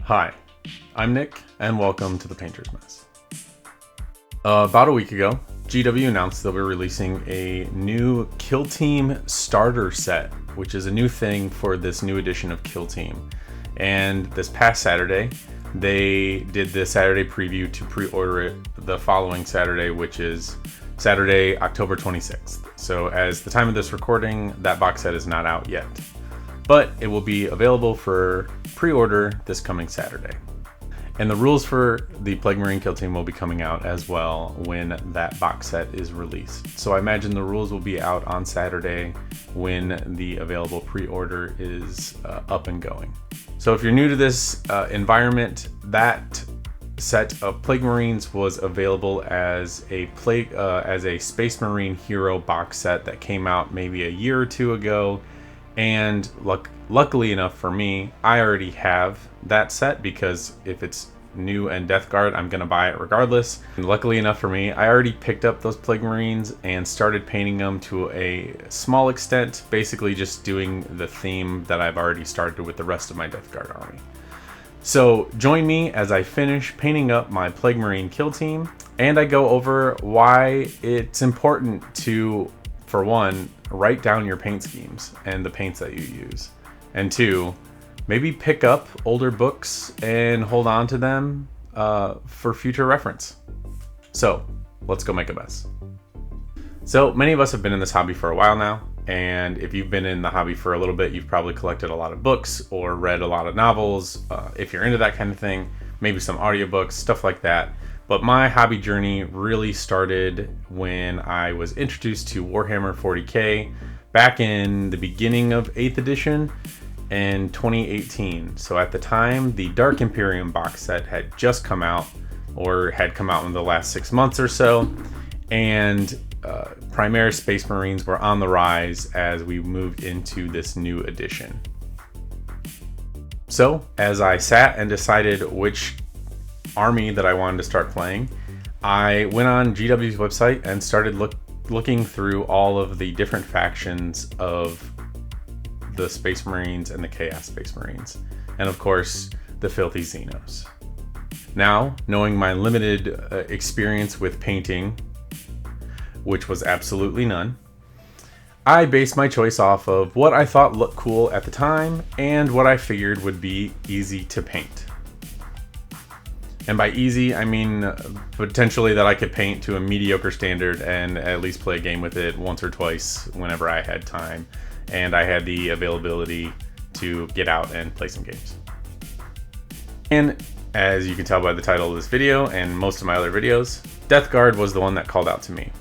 Hi, I'm Nick, and welcome to the Painter's Mess. About a week ago, GW announced they'll be releasing a new Killteam starter set, which is a new thing for this new edition of Killteam. And this past Saturday, they did the Saturday preview to pre-order it the following Saturday, which is Saturday, October 26th. So as the time of this recording, that box set is not out yet, but it will be available for pre-order this coming Saturday. And the rules for the Plague Marine Killteam will be coming out as well when that box set is released. So I imagine the rules will be out on Saturday when the available pre-order is up and going. So if you're new to this environment, that set of Plague Marines was available as a Space Marine Hero box set that came out maybe a year or two ago. And luckily enough for me, I already have that set because if it's new and Death Guard, I'm going to buy it regardless. And luckily enough for me, I already picked up those Plague Marines and started painting them to a small extent, basically just doing the theme that I've already started with the rest of my Death Guard army. So join me as I finish painting up my Plague Marine Killteam, and I go over why it's important to, for one, write down your paint schemes and the paints that you use, and two, maybe pick up older books and hold on to them for future reference. So let's go make a mess. So many of us have been in this hobby for a while now, and if you've been in the hobby for a little bit, you've probably collected a lot of books or read a lot of novels. If you're into that kind of thing, maybe some audiobooks, stuff like that. But my hobby journey really started when I was introduced to Warhammer 40k back in the beginning of 8th edition in 2018. So at the time, the Dark Imperium box set had just come out, or had come out in the last 6 months or so, and Primaris Space Marines were on the rise as we moved into this new edition. So as I sat and decided which army that I wanted to start playing, I went on GW's website and started looking through all of the different factions of the Space Marines and the Chaos Space Marines, and of course the Filthy Xenos. Now, knowing my limited experience with painting, which was absolutely none, I based my choice off of what I thought looked cool at the time and what I figured would be easy to paint. And by easy, I mean potentially that I could paint to a mediocre standard and at least play a game with it once or twice whenever I had time and I had the availability to get out and play some games. And as you can tell by the title of this video and most of my other videos, Death Guard was the one that called out to me.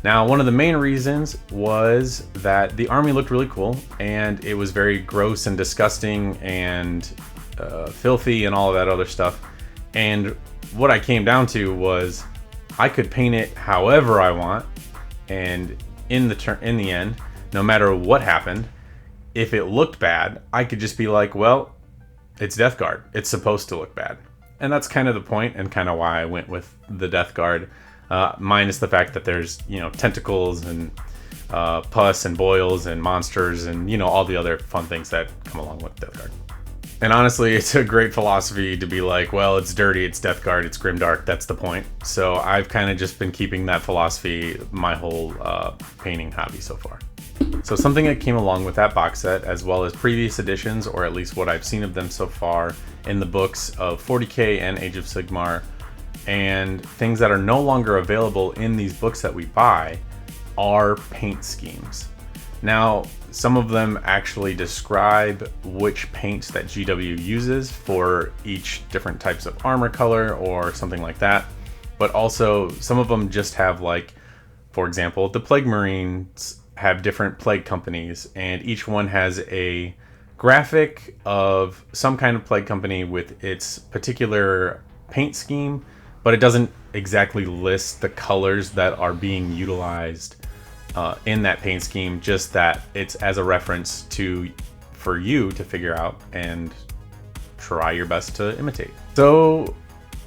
Now, one of the main reasons was that the army looked really cool and it was very gross and disgusting and filthy and all of that other stuff. And what I came down to was I could paint it however I want, and in the end, no matter what happened, if it looked bad, I could just be like, well, it's Death Guard. It's supposed to look bad. And that's kind of the point and kind of why I went with the Death Guard, minus the fact that there's, tentacles and pus and boils and monsters and, all the other fun things that come along with Death Guard. And honestly, it's a great philosophy to be like, well, it's dirty, it's Death Guard, it's grimdark, that's the point. So I've kind of just been keeping that philosophy my whole painting hobby so far. So something that came along with that box set, as well as previous editions, or at least what I've seen of them so far in the books of 40k and Age of Sigmar, and things that are no longer available in these books that we buy, are paint schemes. Now, some of them actually describe which paints that GW uses for each different types of armor color or something like that. But also some of them just have, like, for example, the Plague Marines have different plague companies, and each one has a graphic of some kind of plague company with its particular paint scheme, but it doesn't exactly list the colors that are being utilized in that paint scheme, just that it's as a reference for you to figure out and try your best to imitate.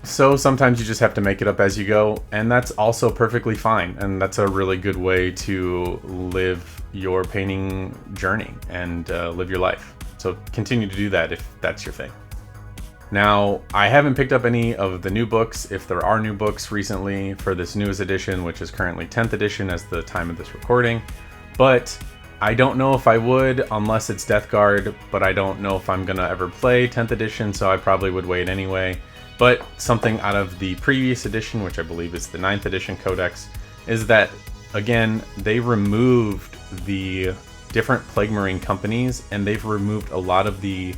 So sometimes you just have to make it up as you go, and that's also perfectly fine, and that's a really good way to live your painting journey and live your life. So continue to do that if that's your thing. Now, I haven't picked up any of the new books, if there are new books recently for this newest edition, which is currently 10th edition as the time of this recording, but I don't know if I would unless it's Death Guard, but I don't know if I'm gonna ever play 10th edition, so I probably would wait anyway. But something out of the previous edition, which I believe is the 9th edition codex, is that, again, they removed the different Plague Marine companies, and they've removed a lot of the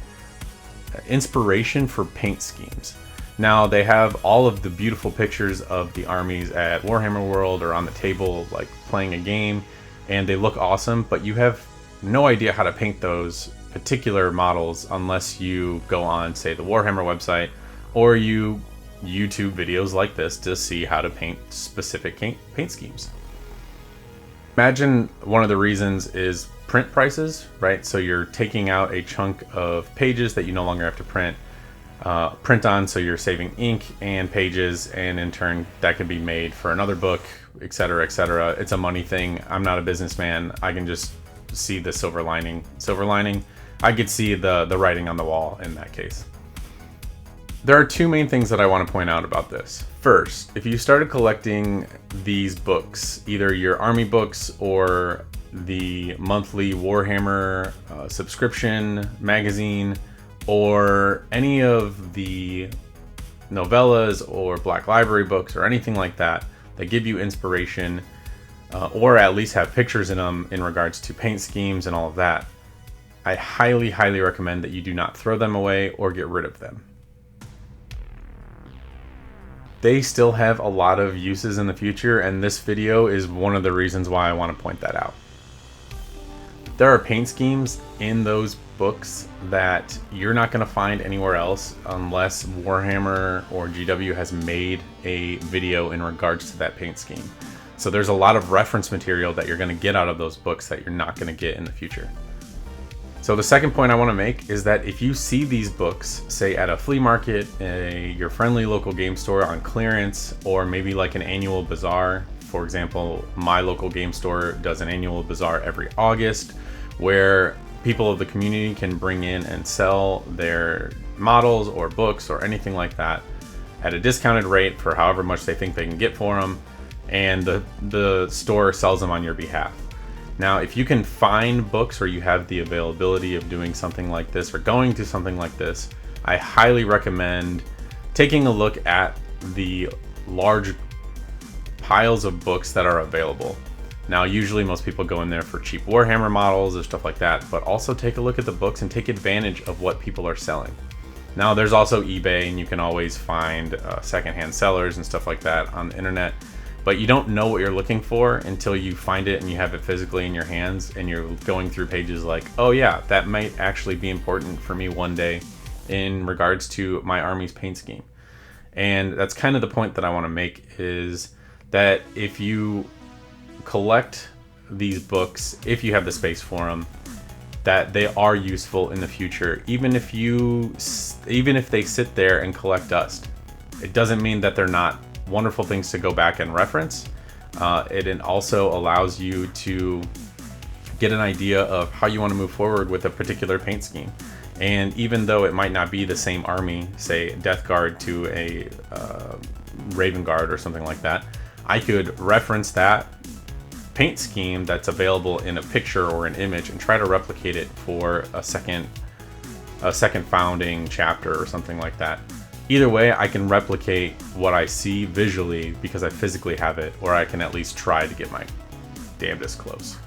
inspiration for paint schemes. Now, they have all of the beautiful pictures of the armies at Warhammer World or on the table, like playing a game, and they look awesome, but you have no idea how to paint those particular models unless you go on, say, the Warhammer website, or you YouTube videos like this to see how to paint specific paint schemes. Imagine one of the reasons is print prices, right? So you're taking out a chunk of pages that you no longer have to print on, so you're saving ink and pages, and in turn that can be made for another book, etc., etc. It's a money thing. I'm not a businessman. I can just see the silver lining. I could see the writing on the wall in that case. There are two main things that I want to point out about this. First, if you started collecting these books, either your army books or the monthly Warhammer subscription magazine, or any of the novellas or Black Library books or anything like that that give you inspiration, or at least have pictures in them in regards to paint schemes and all of that, I highly, highly recommend that you do not throw them away or get rid of them. They still have a lot of uses in the future, and this video is one of the reasons why I want to point that out. There are paint schemes in those books that you're not going to find anywhere else unless Warhammer or GW has made a video in regards to that paint scheme. So there's a lot of reference material that you're going to get out of those books that you're not going to get in the future. So the second point I want to make is that if you see these books, say at a flea market, your friendly local game store on clearance, or maybe like an annual bazaar. For example, my local game store does an annual bazaar every August where people of the community can bring in and sell their models or books or anything like that at a discounted rate for however much they think they can get for them, and the store sells them on your behalf. Now, if you can find books or you have the availability of doing something like this or going to something like this, I highly recommend taking a look at the large piles of books that are available. Now, usually most people go in there for cheap Warhammer models or stuff like that, but also take a look at the books and take advantage of what people are selling. Now, there's also eBay, and you can always find secondhand sellers and stuff like that on the internet. But you don't know what you're looking for until you find it and you have it physically in your hands and you're going through pages like, oh yeah, that might actually be important for me one day in regards to my army's paint scheme. And that's kind of the point that I want to make, is that if you collect these books, if you have the space for them, that they are useful in the future, even if they sit there and collect dust. It doesn't mean that they're not wonderful things to go back and reference. It also allows you to get an idea of how you want to move forward with a particular paint scheme. And even though it might not be the same army, say Death Guard to a Raven Guard or something like that, I could reference that paint scheme that's available in a picture or an image and try to replicate it for a second founding chapter or something like that. Either way, I can replicate what I see visually because I physically have it, or I can at least try to get my damnedest close.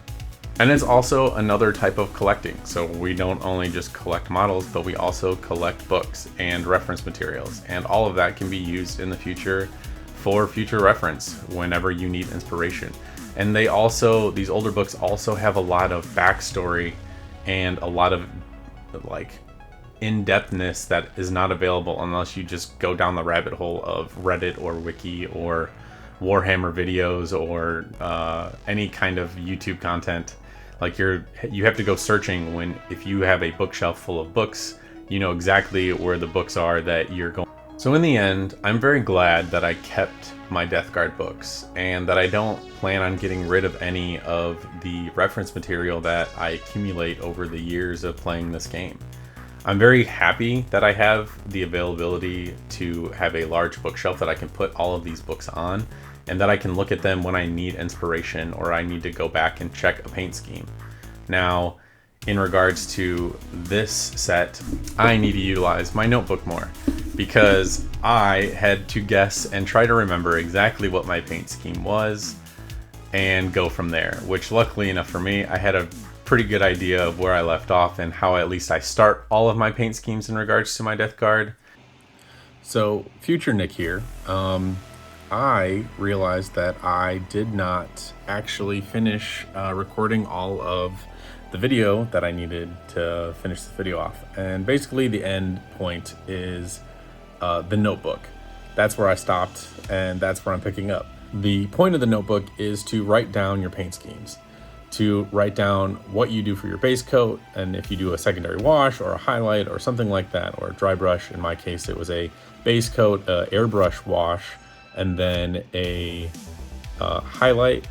And it's also another type of collecting. So we don't only just collect models, but we also collect books and reference materials. And all of that can be used in the future for future reference whenever you need inspiration. And these older books also have a lot of backstory and a lot of like in-depthness that is not available unless you just go down the rabbit hole of Reddit or Wiki or Warhammer videos or any kind of YouTube content. Like you have to go searching when, if you have a bookshelf full of books, you know exactly where the books are that you're going. So in the end, I'm very glad that I kept my Death Guard books and that I don't plan on getting rid of any of the reference material that I accumulate over the years of playing this game. I'm very happy that I have the availability to have a large bookshelf that I can put all of these books on, and that I can look at them when I need inspiration or I need to go back and check a paint scheme. Now, in regards to this set, I need to utilize my notebook more, because I had to guess and try to remember exactly what my paint scheme was and go from there, which luckily enough for me, I had a pretty good idea of where I left off and how at least I start all of my paint schemes in regards to my Death Guard. So, future Nick here. I realized that I did not actually finish recording all of the video that I needed to finish the video off. And basically the end point is the notebook. That's where I stopped, and that's where I'm picking up. The point of the notebook is to write down your paint schemes, to write down what you do for your base coat, and if you do a secondary wash or a highlight or something like that, or a dry brush. In my case, it was a base coat, airbrush wash, and then a highlight,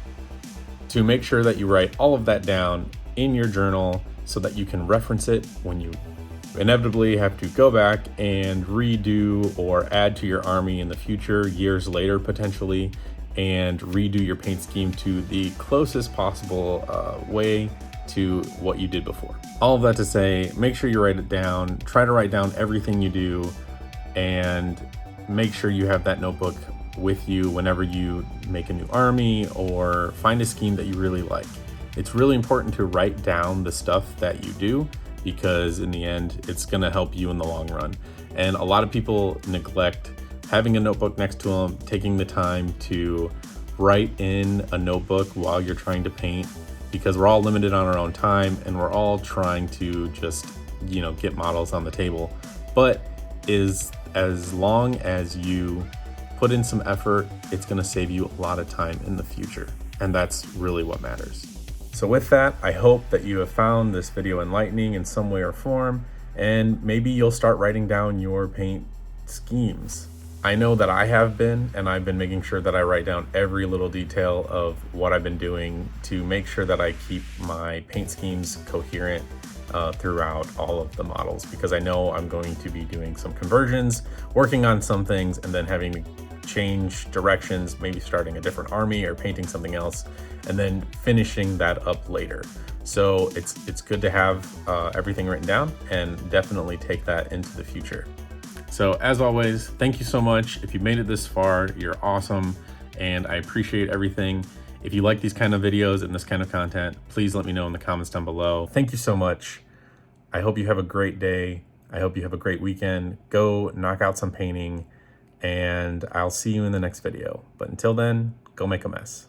to make sure that you write all of that down in your journal so that you can reference it when you inevitably have to go back and redo or add to your army in the future, years later potentially, and redo your paint scheme to the closest possible way to what you did before. All of that to say, make sure you write it down, try to write down everything you do, and make sure you have that notebook with you whenever you make a new army or find a scheme that you really like. It's really important to write down the stuff that you do, because in the end, it's gonna help you in the long run. And a lot of people neglect having a notebook next to them, taking the time to write in a notebook while you're trying to paint, because we're all limited on our own time and we're all trying to just, get models on the table. But as long as you put in some effort, it's gonna save you a lot of time in the future. And that's really what matters. So with that, I hope that you have found this video enlightening in some way or form, and maybe you'll start writing down your paint schemes. I know that I have been, and I've been making sure that I write down every little detail of what I've been doing to make sure that I keep my paint schemes coherent throughout all of the models, because I know I'm going to be doing some conversions, working on some things, and then having to change directions, maybe starting a different army or painting something else, and then finishing that up later. So it's good to have everything written down, and definitely take that into the future. So as always, thank you so much. If you made it this far, you're awesome, and I appreciate everything. If you like these kind of videos and this kind of content, please let me know in the comments down below. Thank you so much. I hope you have a great day. I hope you have a great weekend. Go knock out some painting, and I'll see you in the next video. But until then, go make a mess.